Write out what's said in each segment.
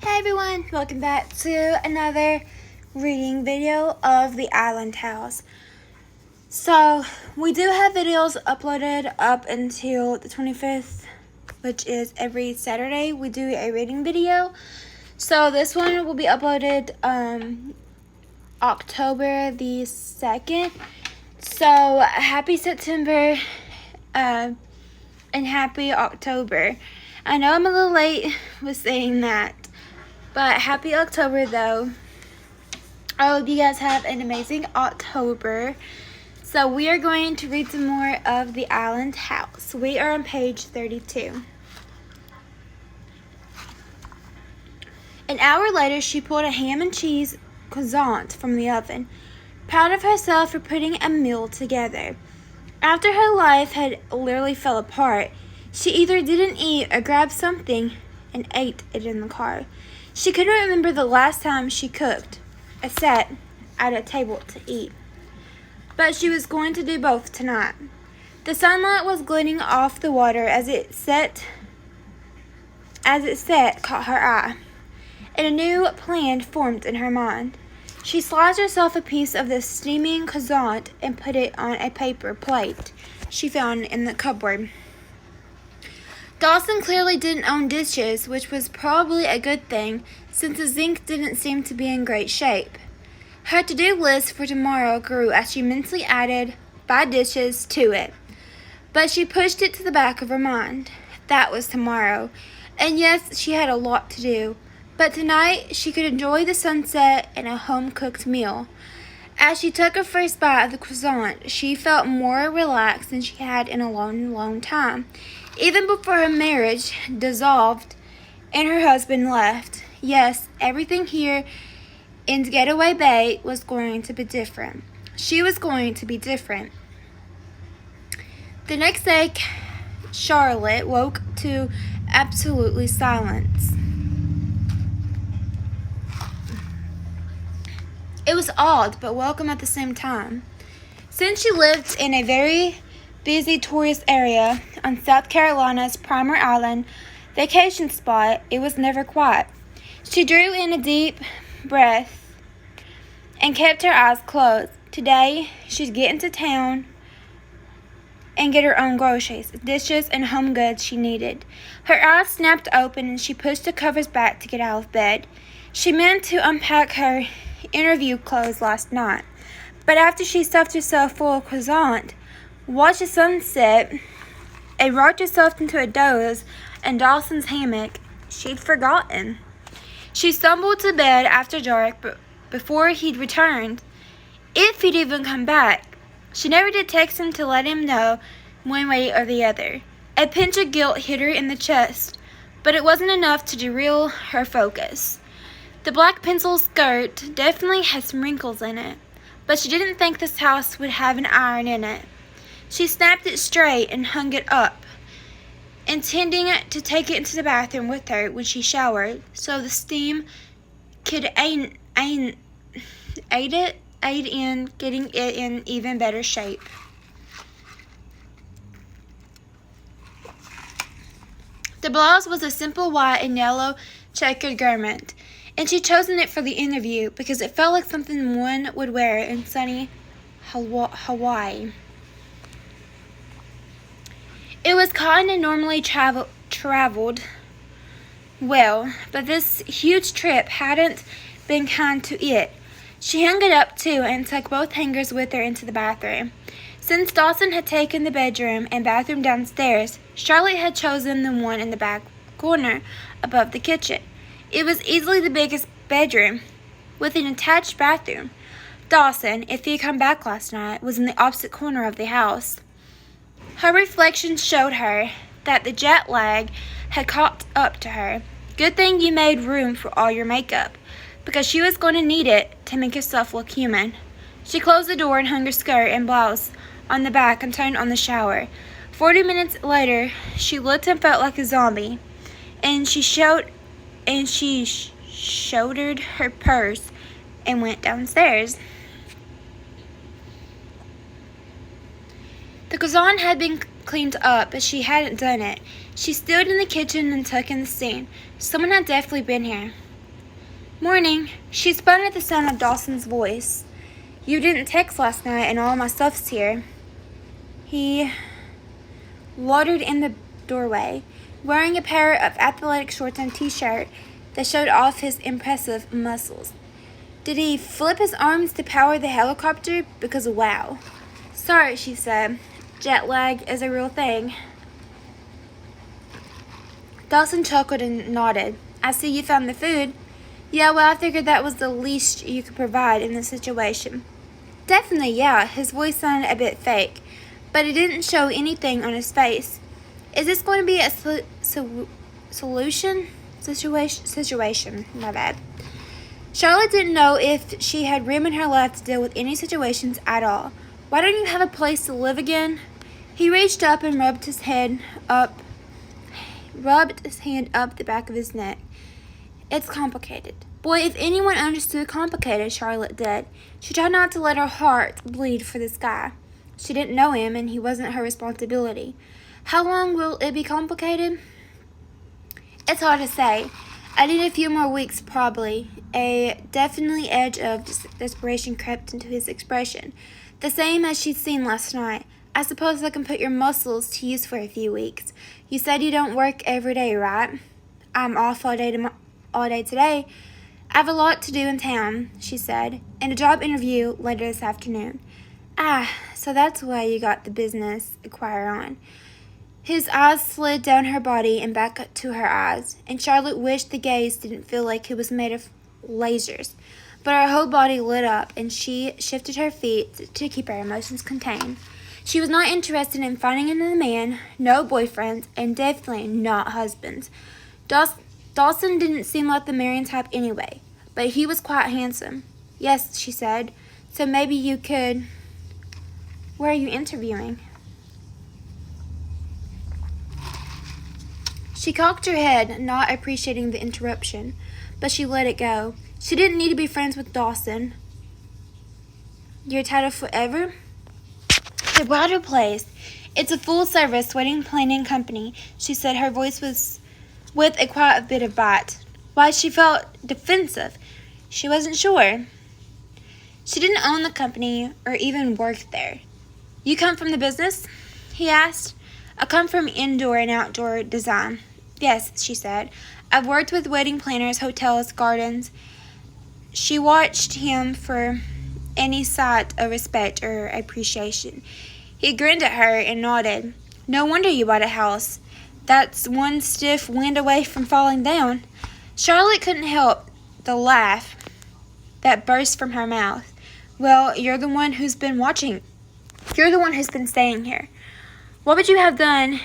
Hey everyone, welcome back to another reading video of The Island House. So, we do have videos uploaded up until the 25th, which is every Saturday we do a reading video. So, this one will be uploaded October the 2nd. So, happy September and happy October. I know I'm a little late with saying that. But happy October, though. I hope you guys have an amazing October. So we are going to read some more of The Island House. We are on page 32. An hour later, she pulled a ham and cheese croissant from the oven, proud of herself for putting a meal together. After her life had literally fell apart, she either didn't eat or grabbed something and ate it in the car. She couldn't remember the last time she cooked or sat at a table to eat. But she was going to do both tonight. The sunlight was glinting off the water as it set caught her eye, and a new plan formed in her mind. She sliced herself a piece of the steaming croissant and put it on a paper plate she found in the cupboard. Dawson clearly didn't own dishes, which was probably a good thing, since the zinc didn't seem to be in great shape. Her to-do list for tomorrow grew as she mentally added 5 dishes to it. But she pushed it to the back of her mind. That was tomorrow. And yes, she had a lot to do. But tonight, she could enjoy the sunset and a home-cooked meal. As she took her first bite of the croissant, she felt more relaxed than she had in a long, long time. Even before her marriage dissolved and her husband left. Yes, everything here in Getaway Bay was going to be different. She was going to be different. The next day, Charlotte woke to absolutely silence. It was odd, but welcome at the same time. Since she lived in a very busy tourist area on South Carolina's Primer Island vacation spot, it was never quiet. She drew in a deep breath and kept her eyes closed. Today, she'd get into town and get her own groceries, dishes, and home goods she needed. Her eyes snapped open and she pushed the covers back to get out of bed. She meant to unpack her interview clothes last night, but after she stuffed herself full of croissant, watched the sunset, and rocked herself into a doze in Dawson's hammock, she'd forgotten. She stumbled to bed after dark, but before he'd returned, if he'd even come back. She never did text him to let him know one way or the other. A pinch of guilt hit her in the chest, but it wasn't enough to derail her focus. The black pencil skirt definitely had some wrinkles in it, but she didn't think this house would have an iron in it. She snapped it straight and hung it up, intending to take it into the bathroom with her when she showered, so the steam could aid in getting it in even better shape. The blouse was a simple white and yellow checkered garment, and she'd chosen it for the interview because it felt like something one would wear in sunny Hawaii. It was cotton and normally traveled well, but this huge trip hadn't been kind to it. She hung it up too and took both hangers with her into the bathroom. Since Dawson had taken the bedroom and bathroom downstairs, Charlotte had chosen the one in the back corner above the kitchen. It was easily the biggest bedroom, with an attached bathroom. Dawson, if he had come back last night, was in the opposite corner of the house. Her reflection showed her that the jet lag had caught up to her. Good thing you made room for all your makeup, because she was going to need it to make herself look human. She closed the door and hung her skirt and blouse on the back and turned on the shower. 40 minutes later, she looked and felt like a zombie, and she shouldered her purse and went downstairs. The croissant had been cleaned up, but she hadn't done it. She stood in the kitchen and took in the scene. Someone had definitely been here. Morning. She spun at the sound of Dawson's voice. You didn't text last night and all my stuff's here. He loitered in the doorway, wearing a pair of athletic shorts and t-shirt that showed off his impressive muscles. Did he flip his arms to power the helicopter? Because wow. Sorry, she said. Jet lag is a real thing. Dawson chuckled and nodded. I see you found the food. Yeah, well, I figured that was the least you could provide in this situation. Definitely, yeah. His voice sounded a bit fake, but it didn't show anything on his face. Is this going to be a situation? My bad. Charlotte didn't know if she had room in her life to deal with any situations at all. Why don't you have a place to live again? He reached up and rubbed his hand up the back of his neck. It's complicated. Boy, if anyone understood complicated, Charlotte did. She tried not to let her heart bleed for this guy. She didn't know him, and he wasn't her responsibility. How long will it be complicated? It's hard to say. I need a few more weeks, probably. A definitely edge of desperation crept into his expression, the same as she'd seen last night. I suppose I can put your muscles to use for a few weeks. You said you don't work every day, right? I'm off all day today. I have a lot to do in town, she said, and a job interview later this afternoon. Ah, so that's why you got the business acquire on. His eyes slid down her body and back to her eyes, and Charlotte wished the gaze didn't feel like it was made of lasers. But her whole body lit up, and she shifted her feet to keep her emotions contained. She was not interested in finding another man, no boyfriends, and definitely not husbands. Dawson didn't seem like the marrying type anyway, but he was quite handsome. Yes, she said, so maybe you could... Where are you interviewing? She cocked her head, not appreciating the interruption, but she let it go. She didn't need to be friends with Dawson. You're tied up forever? The Wilder Place. It's a full-service wedding planning company, she said. Her voice was with quite a bit of bite. Why, she felt defensive. She wasn't sure. She didn't own the company or even work there. You come from the business? He asked. I come from indoor and outdoor design. Yes, she said. I've worked with wedding planners, hotels, gardens. She watched him for any sign of respect or appreciation. He grinned at her and nodded. No wonder you bought a house. That's one stiff wind away from falling down. Charlotte couldn't help the laugh that burst from her mouth. Well, you're the one who's been watching. You're the one who's been staying here. What would you have done?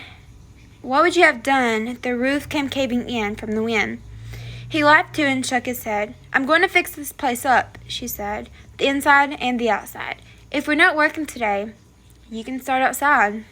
The roof came caving in from the wind. He laughed too and shook his head. I'm going to fix this place up, she said, the inside and the outside. If we're not working today, you can start outside.